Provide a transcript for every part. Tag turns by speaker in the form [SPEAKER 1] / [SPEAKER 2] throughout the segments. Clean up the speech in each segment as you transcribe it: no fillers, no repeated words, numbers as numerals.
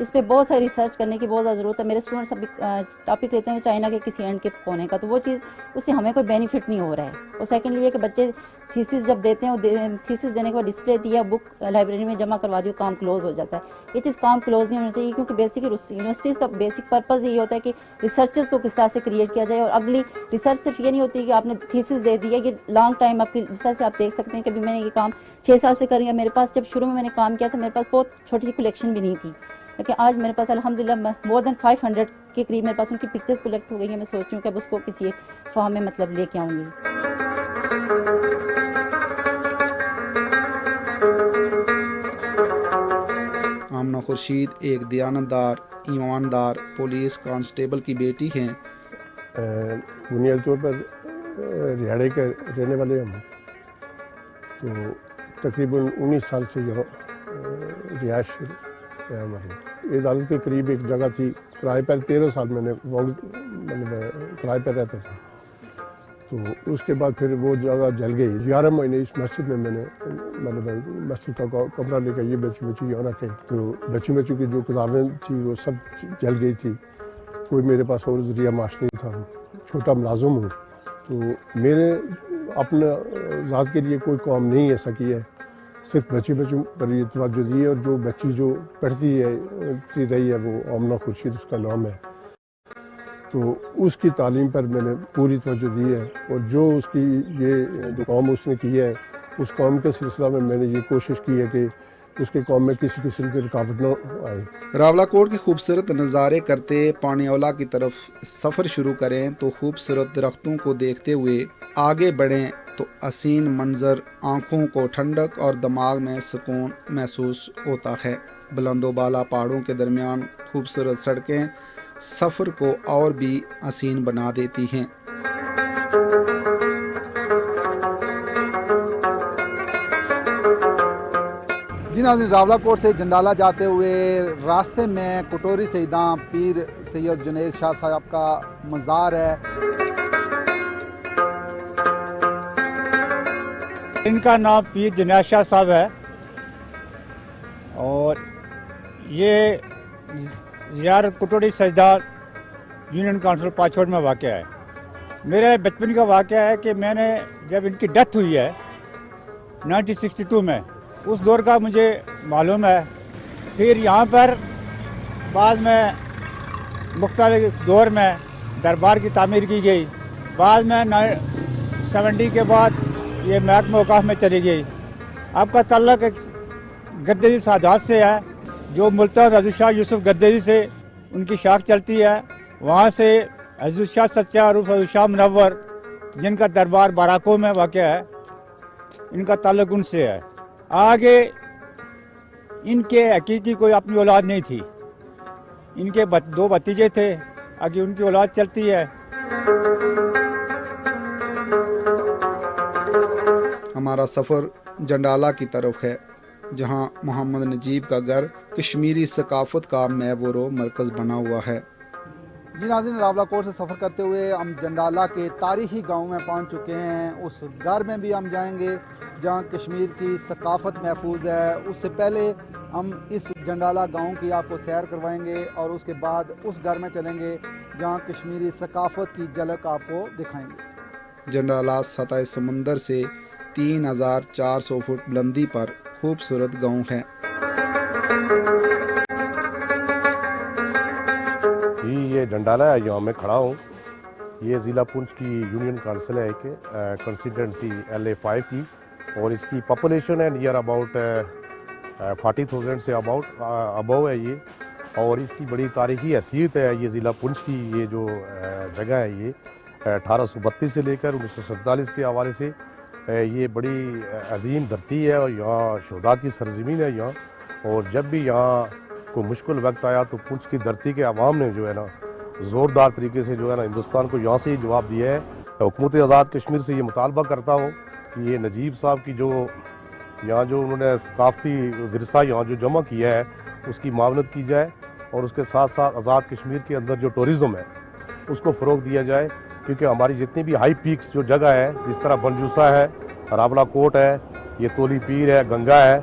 [SPEAKER 1] اس پہ بہت ساری ریسرچ کرنے کی بہت زیادہ ضرورت ہے. میرے اسٹوڈنٹس ابھی ٹاپک لیتے ہیں چائنا کے کسی اینڈ کے کونے کا, تو وہ چیز اس سے ہمیں کوئی بینیفٹ نہیں ہو رہا ہے. اور سیکنڈلی یہ کہ بچے تھیسس جب دیتے ہیں, تھیسس دینے کے بعد ڈسپلے دیا, بک لائبریری میں جمع کروا دی, کام کلوز ہو جاتا ہے. یہ چیز کام کلوز نہیں ہونا چاہیے, کیونکہ بیسک یونیورسٹیز کا بیسک پرپز یہ ہوتا ہے کہ ریسرچز کو کس طرح سے کریٹ کیا جائے. اور اگلی ریسرچ صرف یہ نہیں ہوتی کہ آپ نے تھیسس دے دیا, یہ لانگ ٹائم آپ کی, جس طرح سے آپ دیکھ سکتے ہیں کہ ابھی میں نے یہ کام 6 سال سے کر رہی ہوں. میرے پاس جب شروع میں نے کام کیا تھا میرے پاس بہت چھوٹی سی کلیکشن بھی نہیں تھی, لیکن آج میرے پاس الحمدللہ مور دین 500 کے قریب میرے پاس ان کی پکچرز کلیکٹ ہو گئی ہیں. میں سوچ رہی ہوں کہ اب اس کو کسی ایک فارم میں مطلب لے کے آؤں گی.
[SPEAKER 2] آمنہ خورشید ایک دیانتدار ایماندار پولیس کانسٹیبل کی بیٹی ہیں.
[SPEAKER 3] بنیادی طور پر ریاڑے کے رہنے والے ہم, تو تقریباً 19 سال سے یہاں رہائش ہے ہماری. عدالت کے قریب ایک جگہ تھی, کرائے پر 13 سال میں کرائے پر رہتا تھا. تو اس کے بعد پھر وہ جگہ جل گئی. 11 مہینے اس مسجد میں نے مسجد کا کمرہ لے کر یہ بچی یہاں رکھے. تو بچی کی جو کتابیں تھیں وہ سب جل گئی تھی. کوئی میرے پاس اور ذریعہ معاش نہیں تھا, چھوٹا ملازم ہوں. تو میرے اپنا ذات کے لیے کوئی کام نہیں ایسا کیا ہے, صرف بچوں پر یہ توجہ دی ہے. اور جو بچی جو پڑھتی رہی ہے وہ آمنہ خورشید اس کا نام ہے, تو اس کی تعلیم پر میں نے پوری توجہ دی ہے. اور جو اس کی یہ جو کام اس نے کی ہے, اس کام کے سلسلہ میں میں نے یہ کوشش کی ہے کہ اس کے کام میں کسی قسم کی رکاوٹ نہ آئے.
[SPEAKER 2] راولہ کوٹ کے خوبصورت نظارے کرتے پانی اولا کی طرف سفر شروع کریں تو خوبصورت درختوں کو دیکھتے ہوئے آگے بڑھیں تو حسین منظر آنکھوں کو ٹھنڈک اور دماغ میں سکون محسوس ہوتا ہے. بلند و بالا پہاڑوں کے درمیان خوبصورت سڑکیں سفر کو اور بھی حسین بنا دیتی ہیں. جی ناظرین, راولہ کوٹ سے جنڈالہ جاتے ہوئے راستے میں کٹوری سیداں پیر سید جنید شاہ صاحب کا مزار ہے.
[SPEAKER 4] ان کا نام پیر جنید شاہ صاحب ہے, اور یہ زیارت کٹوری سجدہ یونین کونسل پاچوڑ میں واقع ہے. میرے بچپن کا واقعہ ہے کہ میں نے جب ان کی ڈیتھ ہوئی ہے 1962 میں, اس دور کا مجھے معلوم ہے. پھر یہاں پر بعد میں مختلف دور میں دربار کی تعمیر کی گئی. بعد میں 70 کے بعد یہ محکمہ اوقاف میں چلی گئی. آپ کا تعلق ایک گدری سادات سے ہے, جو ملتان حضرت شاہ یوسف گدری سے ان کی شاخ چلتی ہے. وہاں سے حضرت شاہ سچا عروف حضرت شاہ منور, جن کا دربار باراکو میں واقع ہے, ان کا تعلق ان سے ہے. آگے ان کے حقیقی کوئی اپنی اولاد نہیں تھی. ان کے 2 بھتیجے تھے, آگے ان کی اولاد چلتی ہے.
[SPEAKER 2] ہمارا سفر جنڈالہ کی طرف ہے, جہاں محمد نجیب کا گھر کشمیری ثقافت کا محور و مرکز بنا ہوا ہے. جی ناظرین, راولہ کوٹ سے سفر کرتے ہوئے ہم جنڈالہ کے تاریخی گاؤں میں پہنچ چکے ہیں. اس گھر میں بھی ہم جائیں گے جہاں کشمیر کی ثقافت محفوظ ہے. اس سے پہلے ہم اس جنڈالہ گاؤں کی آپ کو سیر کروائیں گے, اور اس کے بعد اس گھر میں چلیں گے جہاں کشمیری ثقافت کی جھلک آپ کو دکھائیں گے. جنڈالہ سطح سمندر سے 3400 فٹ بلندی پر خوبصورت گاؤں ہے.
[SPEAKER 5] یہ جنڈالہ ہے, یہاں میں کھڑا ہوں. یہ ضلع پونچھ کی یونین کونسل ہے, ایک کنسٹیٹوئنسی LA5 کی, اور اس کی پاپولیشن ہے نیئر اباؤٹ 40,000 سے ابو ہے یہ. اور اس کی بڑی تاریخی حیثیت ہے. یہ ضلع پونچھ کی یہ جو جگہ ہے, یہ 1832 سے لے کر 1947 کے حوالے سے یہ بڑی عظیم دھرتی ہے, اور یہاں شہداء کی سرزمین ہے یہاں. اور جب بھی یہاں کوئی مشکل وقت آیا تو پونچھ کی دھرتی کے عوام نے جو ہے نا زوردار طریقے سے جو ہے نا ہندوستان کو یہاں سے ہی جواب دیا ہے. حکومت آزاد کشمیر سے یہ مطالبہ کرتا ہوں کہ یہ نجیب صاحب کی جو یہاں جو انہوں نے ثقافتی ورثہ یہاں جو جمع کیا ہے اس کی معاونت کی جائے, اور اس کے ساتھ ساتھ آزاد کشمیر کے اندر جو ٹورزم ہے اس کو فروغ دیا جائے. کیونکہ ہماری جتنی بھی ہائی پیکس جو جگہ ہے, جس طرح بنجوسا ہے, راولہ کوٹ ہے, یہ تولی پیر ہے, گنگا ہے,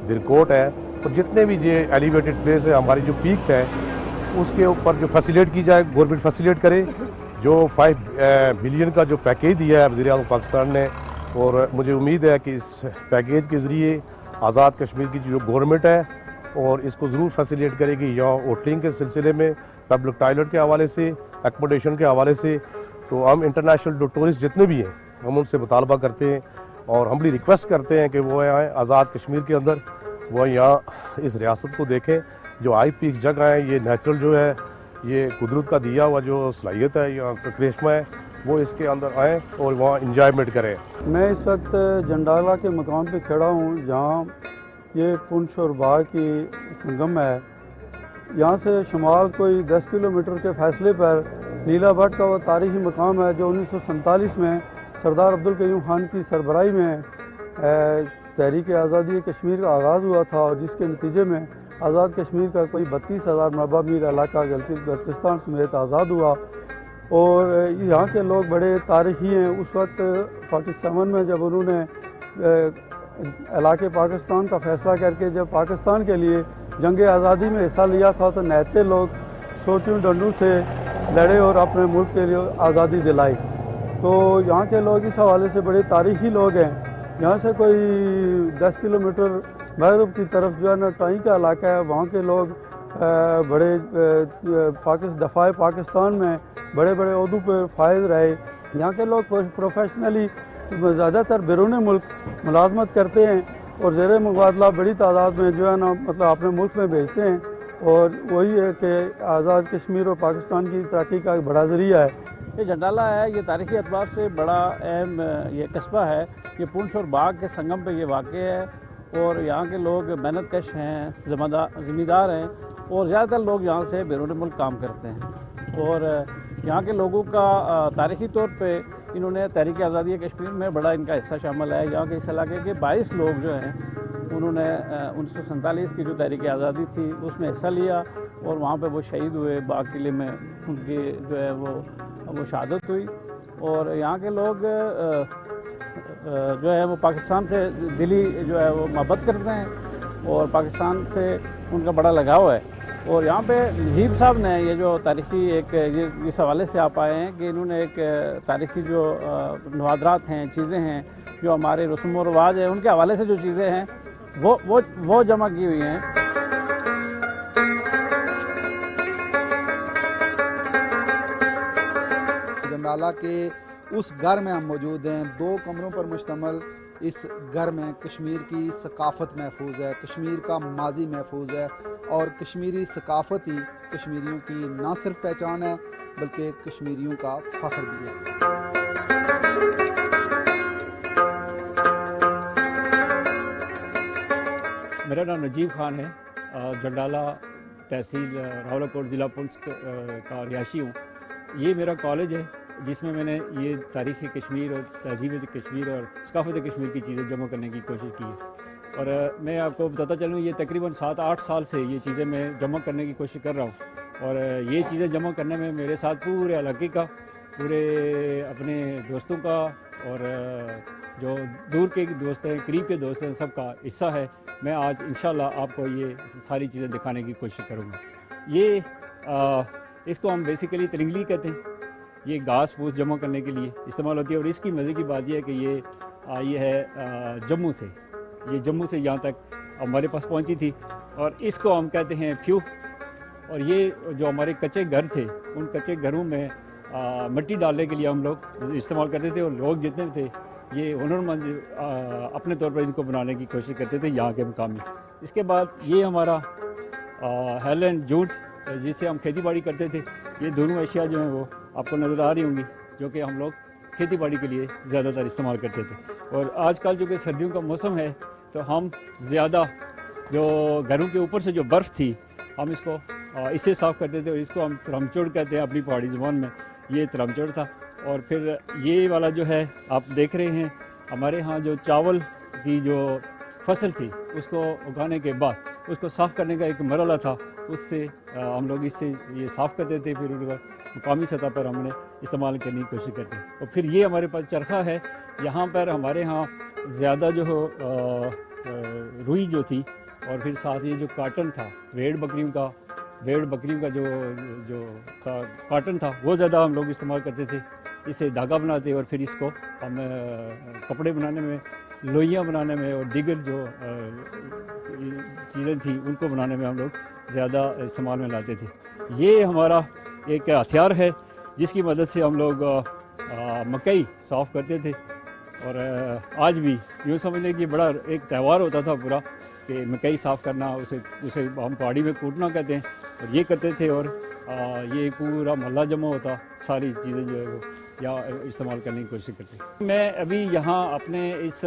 [SPEAKER 5] درکوٹ ہے, اور جتنے بھی یہ ایلیویٹڈ پلیس ہے ہماری جو پیکس ہے اس کے اوپر جو فیسیلیٹ کی جائے، گورنمنٹ فیسیلیٹ کرے. جو 5 بلین کا جو پیکیج دیا ہے وزیر اعظم پاکستان نے، اور مجھے امید ہے کہ اس پیکیج کے ذریعے آزاد کشمیر کی جو گورنمنٹ ہے اور اس کو ضرور فیسیلیٹ کرے گی یہاں ہوٹلنگ کے سلسلے میں، پبلک ٹوائلٹ کے حوالے سے، ایکوموڈیشن کے حوالے سے. تو ہم انٹرنیشنل جو ٹورسٹ جتنے بھی ہیں ہم ان سے مطالبہ کرتے ہیں اور ہمبلی ریکویسٹ کرتے ہیں کہ وہ آئیں آزاد کشمیر کے اندر، وہ یہاں اس ریاست کو دیکھیں. جو ہائی پیک جگہ ہیں، یہ نیچرل جو ہے، یہ قدرت کا دیا ہوا جو صلاحیت ہے، یہاں کا کرشمہ ہے، وہ اس کے اندر آئیں اور وہاں انجوائمنٹ کریں.
[SPEAKER 6] میں اس وقت جنڈالہ کے مقام پہ کھڑا ہوں جہاں یہ پونچھ اور باغ کی سنگم ہے. یہاں سے شمال کوئی 10 کلومیٹر کے فاصلے پر نیلا بھٹ کا وہ تاریخی مقام ہے جو 1947 میں سردار عبدالقیوم خان کی سربراہی میں تحریک آزادی کشمیر کا آغاز ہوا تھا، اور جس کے نتیجے میں آزاد کشمیر کا کوئی 32,000 مربع میل علاقہ بلتستان سمیت آزاد ہوا. اور یہاں کے لوگ بڑے تاریخی ہیں. اس وقت 47 میں جب انہوں نے علاقے پاکستان کا فیصلہ کر کے جب پاکستان کے لیے جنگ آزادی میں حصہ لیا تھا تو نہتے لوگ سوٹیوں ڈنڈوں سے لڑے اور اپنے ملک کے لیے آزادی دلائی. تو یہاں کے لوگ اس حوالے سے بڑے تاریخی لوگ ہیں. یہاں سے کوئی 10 کلومیٹر مغرب کی طرف جو ہے نا ٹائی کا علاقہ ہے، وہاں کے لوگ بڑے دفاع پاکستان میں بڑے بڑے عہدوں پہ فائز رہے. یہاں کے لوگ پروفیشنلی زیادہ تر بیرون ملک ملازمت کرتے ہیں اور زیر مبادلہ بڑی تعداد میں جو ہے نا مطلب اپنے ملک میں بھیجتے ہیں، اور وہی ہے کہ آزاد کشمیر اور پاکستان کی ترقی کا ایک بڑا ذریعہ ہے.
[SPEAKER 7] یہ جنڈالہ ہے، یہ تاریخی اعتبار سے بڑا اہم یہ قصبہ ہے. یہ پونچھ اور باغ کے سنگم پہ یہ واقع ہے، اور یہاں کے لوگ محنت کش ہیں، زمیندار ہیں، اور زیادہ تر لوگ یہاں سے بیرون ملک کام کرتے ہیں. اور یہاں کے لوگوں کا تاریخی طور پہ انہوں نے تحریک آزادی کشمیر میں بڑا ان کا حصہ شامل ہے. یہاں کے اس علاقے کے 22 لوگ جو ہیں انہوں نے 1947 کی جو تحریک آزادی تھی اس میں حصہ لیا، اور وہاں پہ وہ شہید ہوئے. باغ قلعے میں ان کی جو ہے وہ شہادت ہوئی. اور یہاں کے لوگ جو ہے وہ پاکستان سے دلی جو ہے وہ محبت کرتے ہیں، اور پاکستان سے ان کا بڑا لگاؤ ہے. اور یہاں پہ نجیب صاحب نے یہ جو تاریخی ایک اس حوالے سے آپ آئے ہیں کہ انہوں نے ایک تاریخی جو نوادرات ہیں، چیزیں ہیں جو ہمارے رسوم و رواج ہیں، ان کے حوالے سے جو چیزیں ہیں وہ جمع کی ہوئی ہیں.
[SPEAKER 2] جنڈالہ کے اس گھر میں ہم موجود ہیں. 2 کمروں پر مشتمل اس گھر میں کشمیر کی ثقافت محفوظ ہے، کشمیر کا ماضی محفوظ ہے، اور کشمیری ثقافت ہی کشمیریوں کی نہ صرف پہچان ہے بلکہ کشمیریوں کا فخر بھی ہے.
[SPEAKER 8] میرا نام نجیب خان ہے، جنڈالہ تحصیل راولاکوٹ ضلع پونچھ کا رہائشی ہوں. یہ میرا کالج ہے جس میں میں نے یہ تاریخ کشمیر اور تہذیب کشمیر اور ثقافت کشمیر کی چیزیں جمع کرنے کی کوشش کی ہے. اور میں آپ کو بتاتا چلوں یہ تقریباً 7-8 سال سے یہ چیزیں میں جمع کرنے کی کوشش کر رہا ہوں. اور یہ چیزیں جمع کرنے میں میرے ساتھ پورے علاقے کا، پورے اپنے دوستوں کا، اور جو دور کے دوست ہیں، قریب کے دوست ہیں، سب کا حصہ ہے. میں آج انشاءاللہ آپ کو یہ ساری چیزیں دکھانے کی کوشش کروں گا. یہ اس کو ہم بیسیکلی ترنگلی کہتے ہیں. یہ گھاس پھوس جمع کرنے کے لیے استعمال ہوتی ہے. اور اس کی مزے کی بات یہ ہے کہ یہ ہے جموں سے، یہ جموں سے یہاں تک ہمارے پاس پہنچی تھی. اور اس کو ہم کہتے ہیں پھیو. اور یہ جو ہمارے کچے گھر تھے، ان کچے گھروں میں مٹی ڈالنے کے لیے ہم لوگ استعمال کرتے تھے. اور لوگ جتنے تھے یہ ہنرمند اپنے طور پر ان کو بنانے کی کوشش کرتے تھے یہاں کے مقامی. اس کے بعد یہ ہمارا ہیل اینڈ جوٹ جس سے ہم کھیتی باڑی کرتے تھے. یہ دونوں اشیاء جو ہیں وہ آپ کو نظر آ رہی ہوں گی، جو کہ ہم لوگ کھیتی باڑی کے لیے زیادہ تر استعمال کرتے تھے. اور آج کل جو کہ سردیوں کا موسم ہے تو ہم زیادہ جو گھروں کے اوپر سے جو برف تھی ہم اس کو اس سے صاف کرتے تھے. اور اس کو ہم ترمچوڑ کہتے ہیں اپنی پہاڑی زبان میں. یہ ترمچوڑ تھا. اور پھر یہ والا جو ہے آپ دیکھ رہے ہیں ہمارے ہاں جو چاول کی جو فصل تھی اس کو اگانے کے بعد اس کو صاف کرنے کا ایک مرحلہ تھا. اس سے ہم لوگ اس سے یہ صاف کرتے تھے، پھر ان کا مقامی سطح پر ہم نے استعمال کرنے کی کوشش کرتے ہیں. اور پھر یہ ہمارے پاس چرخہ ہے. یہاں پر ہمارے ہاں زیادہ جو روئی جو تھی اور پھر ساتھ یہ جو کاٹن تھا بھیڑ بکریوں کا جو کاٹن تھا وہ زیادہ ہم لوگ استعمال کرتے تھے. اس سے دھاگا بناتے اور پھر اس کو ہم کپڑے بنانے میں, لوئیاں بنانے میں اور دیگر جو چیزیں تھیں ان کو بنانے میں ہم لوگ زیادہ استعمال میں لاتے تھے. یہ ہمارا ایک ہتھیار ہے جس کی مدد سے ہم لوگ مکئی صاف کرتے تھے. اور آج بھی یوں سمجھ لیں کہ بڑا ایک تہوار ہوتا تھا پورا کہ مکئی صاف کرنا, اسے ہم پہاڑی میں کوٹنا کہتے ہیں, اور یہ کرتے تھے. اور یہ پورا محلہ جمع ہوتا, ساری چیزیں جو ہے وہ یا استعمال کرنے کی کوشش کرتے. میں ابھی یہاں اپنے اس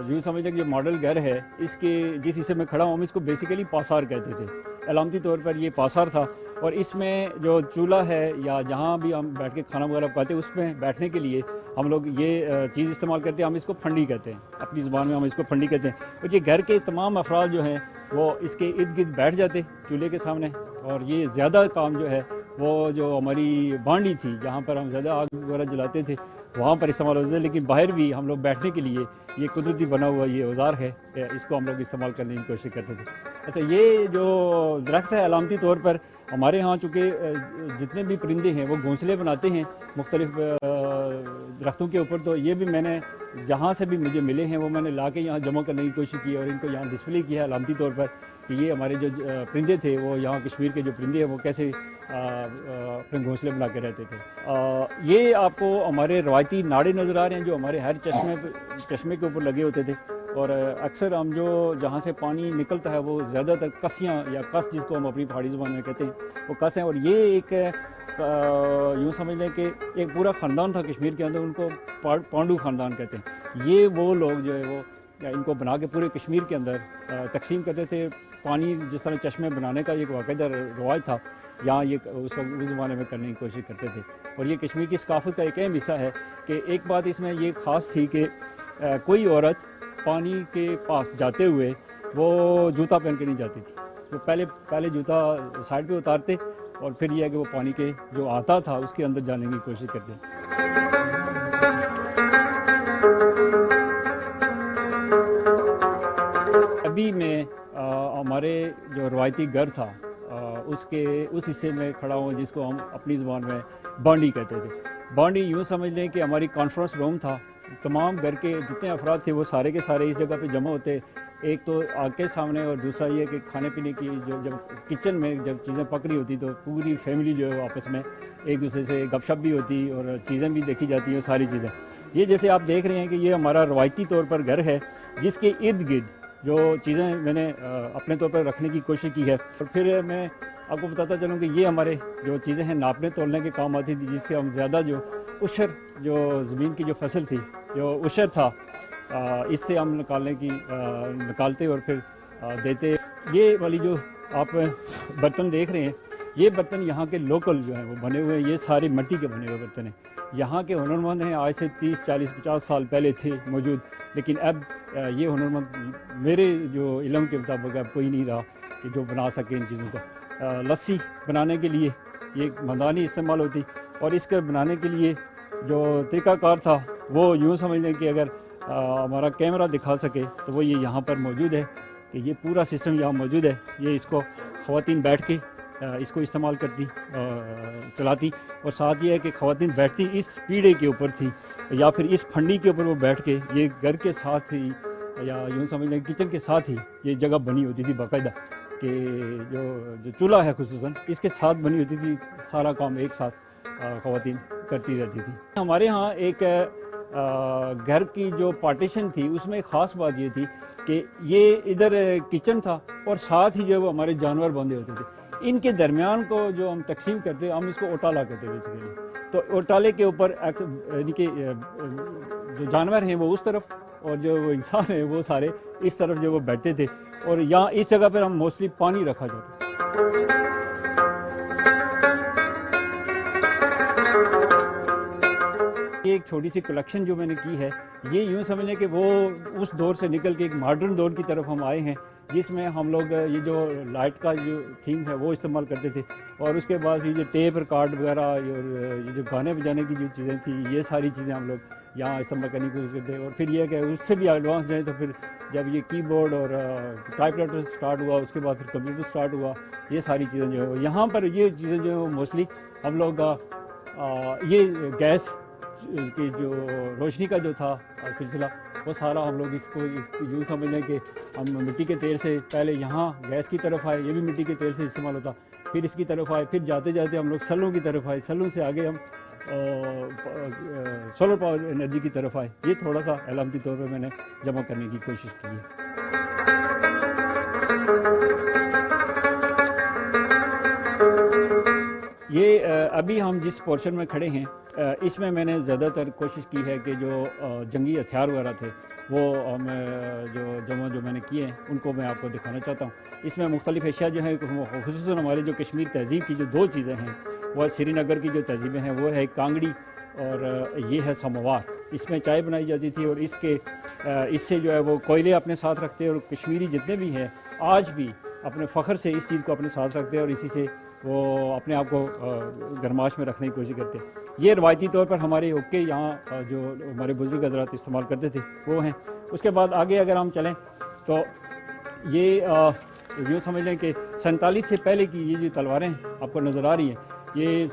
[SPEAKER 8] یوں سمجھ لیں کہ جو ماڈل گھر ہے اس کے جس حصے میں کھڑا ہوں, ہم اس کو بیسیکلی پاسار کہتے تھے. علامتی طور پر یہ پاسار تھا, اور اس میں جو چولہا ہے یا جہاں بھی ہم بیٹھ کے کھانا وغیرہ پکاتے ہیں اس میں بیٹھنے کے لیے ہم لوگ یہ چیز استعمال کرتے ہیں. ہم اس کو پھنڈی کہتے ہیں, اپنی زبان میں ہم اس کو پھنڈی کہتے ہیں. اور یہ گھر کے تمام افراد جو ہیں وہ اس کے ارد گرد بیٹھ جاتے چولہے کے سامنے. اور یہ زیادہ کام جو ہے وہ جو ہماری بانڈی تھی جہاں پر ہم زیادہ آگ وغیرہ جلاتے تھے وہاں پر استعمال ہوتے تھے. لیکن باہر بھی ہم لوگ بیٹھنے کے لیے یہ قدرتی بنا ہوا یہ اوزار ہے, اس کو ہم لوگ استعمال کرنے کی کوشش کرتے تھے. اچھا, یہ جو درخت ہے علامتی طور پر ہمارے ہاں چونکہ جتنے بھی پرندے ہیں وہ گھونسلے بناتے ہیں مختلف درختوں کے اوپر, تو یہ بھی میں نے جہاں سے بھی مجھے ملے ہیں وہ میں نے لا کے یہاں جمع کرنے کی کوشش کی اور ان کو یہاں ڈسپلے کیا ہے علامتی طور پر کہ یہ ہمارے جو پرندے تھے وہ یہاں کشمیر کے جو پرندے ہیں وہ کیسے اپنے گھونسلے بنا کے رہتے تھے. یہ آپ کو ہمارے روایتی ناڑے نظر آ رہے ہیں جو ہمارے ہر چشمے کے اوپر لگے ہوتے تھے. اور اکثر ہم جہاں سے پانی نکلتا ہے وہ زیادہ تر کسیاں یا کس جس کو ہم اپنی پہاڑی زبان میں کہتے ہیں وہ کس ہیں. اور یہ ایک یوں سمجھ لیں کہ ایک پورا خاندان تھا کشمیر کے اندر, ان کو پانڈو خاندان کہتے ہیں. یہ وہ لوگ جو ہے وہ ان کو بنا کے پورے کشمیر کے اندر تقسیم کرتے تھے. پانی جس طرح چشمے بنانے کا ایک واقعہ رواج تھا یہاں یہ اس زمانے میں کرنے کی کوشش کرتے تھے. اور یہ کشمیر کی ثقافت کا ایک اہم حصہ ہے کہ ایک بات اس میں یہ خاص تھی کہ کوئی عورت پانی کے پاس جاتے ہوئے وہ جوتا پہن کے نہیں جاتی تھی. وہ پہلے جوتا سائڈ پہ اتارتے اور پھر یہ ہے کہ وہ پانی کے جو آتا تھا اس کے اندر جانے کی کوشش کرتے. ابھی میں ہمارے جو روایتی گھر تھا اس حصے میں کھڑا ہوں جس کو ہم اپنی زبان میں بانڈی کہتے تھے. بانڈی یوں سمجھ لیں کہ ہماری کانفرنس روم تھا. تمام گھر کے جتنے افراد تھے وہ سارے کے سارے اس جگہ پہ جمع ہوتے, ایک تو آگ کے سامنے, اور دوسرا یہ کہ کھانے پینے کی جب کچن میں جب چیزیں پک رہی ہوتی تو پوری فیملی جو ہے وہ آپس میں ایک دوسرے سے گپ شپ بھی ہوتی اور چیزیں بھی دیکھی جاتی ہیں, ساری چیزیں. یہ جیسے آپ دیکھ رہے ہیں کہ یہ ہمارا روایتی طور پر گھر ہے جس کے ارد گرد جو چیزیں میں نے اپنے طور پر رکھنے کی کوشش کی ہے. اور پھر میں آپ کو بتاتا چلوں کہ یہ ہمارے جو چیزیں ہیں ناپنے تولنے کے کام آتی تھی, جس سے ہم زیادہ جو عشر جو زمین کی جو فصل تھی جو عشر تھا اس سے ہم نکالتے اور پھر دیتے. یہ والی جو آپ برتن دیکھ رہے ہیں یہ برتن یہاں کے لوکل جو ہیں وہ بنے ہوئے ہیں, یہ سارے مٹی کے بنے ہوئے برتن ہیں. یہاں کے ہنرمند ہیں آج سے 30, 40, 50 سال پہلے تھے موجود, لیکن اب یہ ہنرمند میرے جو علم کے مطابق اب کوئی نہیں رہا کہ جو بنا سکے ان چیزوں کا. لسی بنانے کے لیے یہ مندانی استعمال ہوتی, اور اس کے بنانے کے لیے جو طریقہ کار تھا وہ یوں سمجھ لیں کہ اگر ہمارا کیمرہ دکھا سکے تو وہ یہ یہاں پر موجود ہے کہ یہ پورا سسٹم یہاں موجود ہے. یہ اس کو خواتین بیٹھ کے اس کو استعمال کرتی چلاتی, اور ساتھ یہ ہے کہ خواتین بیٹھتی اس پیڑے کے اوپر تھی یا پھر اس پھنڈی کے اوپر وہ بیٹھ کے, یہ گھر کے ساتھ ہی یا یوں سمجھ لیں کچن کے ساتھ ہی یہ جگہ بنی ہوتی تھی باقاعدہ, کہ جو چولہا ہے خصوصاً اس کے ساتھ بنی ہوتی تھی. سارا کام ایک ساتھ خواتین کرتی رہتی تھی. ہمارے ہاں ایک گھر کی جو پارٹیشن تھی اس میں ایک خاص بات یہ تھی کہ یہ ادھر کچن تھا اور ساتھ ہی جو وہ ہمارے جانور بندھے ہوتے تھے. ان کے درمیان کو جو ہم تقسیم کرتے ہم اس کو اوٹالا کہتے ہیں بیسیکلی. تو اوٹالے کے اوپر یعنی کہ جو جانور ہیں وہ اس طرف اور جو وہ انسان ہیں وہ سارے اس طرف جو وہ بیٹھتے تھے, اور یہاں اس جگہ پر ہم موسٹلی پانی رکھا جاتا. یہ ایک چھوٹی سی کلیکشن جو میں نے کی ہے یہ یوں سمجھیں کہ وہ اس دور سے نکل کے ایک ماڈرن دور کی طرف ہم آئے ہیں جس میں ہم لوگ یہ جو لائٹ کا جو تھیم ہے وہ استعمال کرتے تھے، اور اس کے بعد یہ جو ٹیپ ریکارڈ وغیرہ اور یہ جو گانے بجانے کی جو چیزیں تھیں، یہ ساری چیزیں ہم لوگ یہاں استعمال کرنے کی کوشش کرتے ہیں۔ اور پھر یہ کہ اس سے بھی ایڈوانس جائیں تو پھر جب یہ کی بورڈ اور ٹائپ رائٹر سٹارٹ ہوا، اس کے بعد پھر کمپیوٹر سٹارٹ ہوا، یہ ساری چیزیں جو ہے یہاں پر یہ چیزیں جو ہے موسٹلی ہم لوگ یہ گیس کی جو روشنی کا جو تھا سلسلہ، وہ سارا ہم لوگ اس کو یوں سمجھ لیں کہ ہم مٹی کے تیل سے پہلے یہاں گیس کی طرف آئے، یہ بھی مٹی کے تیل سے استعمال ہوتا، پھر اس کی طرف آئے، پھر جاتے جاتے ہم لوگ سلوں کی طرف آئے، سلوں سے آگے ہم سولر پاور انرجی کی طرف آئے۔ یہ تھوڑا سا علامتی طور پہ میں نے جمع کرنے کی کوشش کی ہے۔ یہ ابھی ہم جس پورشن میں کھڑے ہیں اس میں نے زیادہ تر کوشش کی ہے کہ جو جنگی ہتھیار وغیرہ تھے وہ جو میں نے کیے ہیں ان کو میں آپ کو دکھانا چاہتا ہوں۔ اس میں مختلف اشیاء جو ہیں، خصوصاً ہمارے جو کشمیر تہذیب کی جو دو چیزیں ہیں، وہ سری نگر کی جو تہذیبیں ہیں وہ ہے کانگڑی اور یہ ہے سموار۔ اس میں چائے بنائی جاتی تھی، اور اس سے جو ہے وہ کوئلے اپنے ساتھ رکھتے، اور کشمیری جتنے بھی ہیں آج بھی اپنے فخر سے اس چیز کو اپنے ساتھ رکھتے ہیں، اور اسی سے وہ اپنے آپ کو گرماش میں رکھنے کی کوشش کرتے ہیں۔ یہ روایتی طور پر ہمارے حکے یہاں جو ہمارے بزرگ حضرات استعمال کرتے تھے وہ ہیں۔ اس کے بعد آگے اگر ہم چلیں تو یہ یوں سمجھ لیں کہ 47 سے پہلے کی یہ جو تلواریں آپ کو نظر آ رہی ہیں، یہ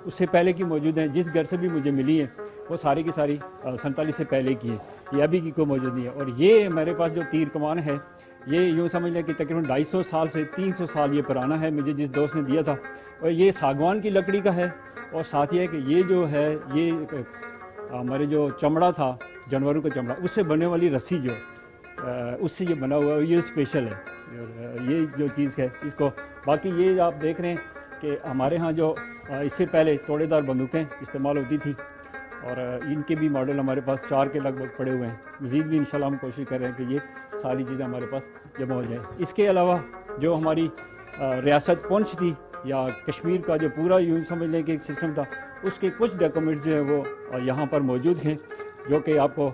[SPEAKER 8] اس سے پہلے کی موجود ہیں۔ جس گھر سے بھی مجھے ملی ہیں وہ ساری کی ساری 47 سے پہلے کی ہیں، یہ ابھی کی کوئی موجود نہیں ہے۔ اور یہ میرے پاس جو تیر کمان ہے، یہ یوں سمجھ لیں کہ تقریباً 250 سال سے 300 سال یہ پرانا ہے، مجھے جس دوست نے دیا تھا، اور یہ ساگوان کی لکڑی کا ہے۔ اور ساتھ یہ ہے کہ یہ جو ہے یہ ہمارے جو چمڑا تھا، جانوروں کا چمڑا، اس سے بننے والی رسی جو اس سے یہ بنا ہوا ہے، یہ اسپیشل ہے۔ اور یہ جو چیز ہے اس کو باقی یہ آپ دیکھ رہے ہیں کہ ہمارے ہاں جو اس سے پہلے توڑے دار بندوقیں استعمال ہوتی تھی، اور ان کے بھی ماڈل ہمارے پاس 4 کے لگ بھگ پڑے ہوئے ہیں۔ مزید بھی انشاءاللہ ہم کوشش کر رہے ہیں کہ یہ ساری چیزیں ہمارے پاس جمع ہو جائیں۔ اس کے علاوہ جو ہماری ریاست پونچھ تھی یا کشمیر کا جو پورا یوں سمجھ لیں کہ ایک سسٹم تھا، اس کے کچھ ڈاکومنٹس جو ہیں وہ یہاں پر موجود ہیں، جو کہ آپ کو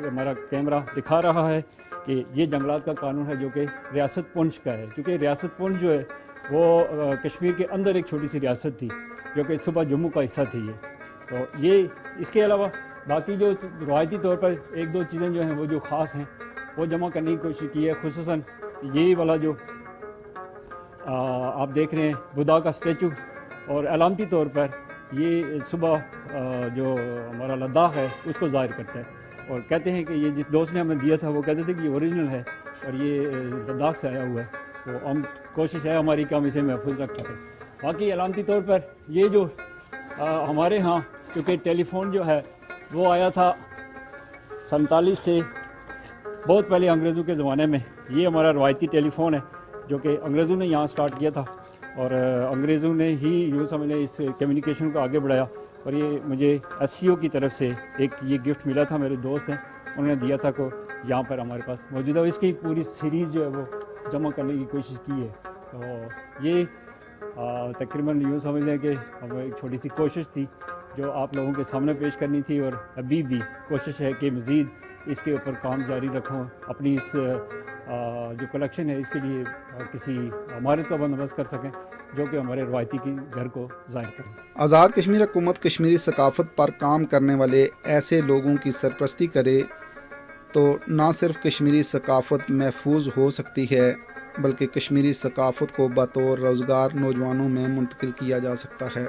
[SPEAKER 8] ہمارا کیمرہ دکھا رہا ہے کہ یہ جنگلات کا قانون ہے جو کہ ریاست پونچھ کا ہے، کیونکہ ریاست پونچھ جو ہے وہ کشمیر کے اندر ایک چھوٹی سی ریاست تھی جو کہ صوبہ جموں کا حصہ تھی یہ۔ تو یہ اس کے علاوہ باقی جو روایتی طور پر ایک دو چیزیں جو ہیں وہ جو خاص ہیں وہ جمع کرنے کی کوشش کی ہے، خصوصاً یہی والا جو آپ دیکھ رہے ہیں بدھا کا اسٹیچو، اور علامتی طور پر یہ صبح جو ہمارا لداخ ہے اس کو ظاہر کرتا ہے، اور کہتے ہیں کہ یہ جس دوست نے ہمیں دیا تھا وہ کہتے تھے کہ یہ اوریجنل ہے اور یہ لداخ سے آیا ہوا ہے، تو ہم کوشش ہے ہماری کہ ہم اسے محفوظ رکھ سکیں۔ باقی علامتی طور پر یہ جو ہمارے ہاں کیونکہ ٹیلی فون جو ہے وہ آیا تھا 47 سے بہت پہلے انگریزوں کے زمانے میں، یہ ہمارا روایتی ٹیلی فون ہے جو کہ انگریزوں نے یہاں سٹارٹ کیا تھا، اور انگریزوں نے ہی یوں سمجھ لیں اس کمیونیکیشن کو آگے بڑھایا، اور یہ مجھے SCO کی طرف سے ایک یہ گفٹ ملا تھا، میرے دوست ہیں انہوں نے دیا تھا کو یہاں پر ہمارے پاس موجود ہے، اس کی پوری سیریز جو ہے وہ جمع کرنے کی کوشش کی ہے۔ تو یہ تقریباً یوں سمجھ لیں کہ ہمیں ایک چھوٹی سی کوشش تھی جو آپ لوگوں کے سامنے پیش کرنی تھی، اور ابھی بھی کوشش ہے کہ مزید اس کے اوپر کام جاری رکھوں، اپنی اس جو کلیکشن ہے اس کے لیے کسی عمارت کا بندوبست کر سکیں جو کہ ہمارے روایتی کی گھر کو ظاہر کریں۔
[SPEAKER 2] آزاد کشمیر حکومت کشمیری ثقافت پر کام کرنے والے ایسے لوگوں کی سرپرستی کرے تو نہ صرف کشمیری ثقافت محفوظ ہو سکتی ہے بلکہ کشمیری ثقافت کو بطور روزگار نوجوانوں میں منتقل کیا جا سکتا ہے۔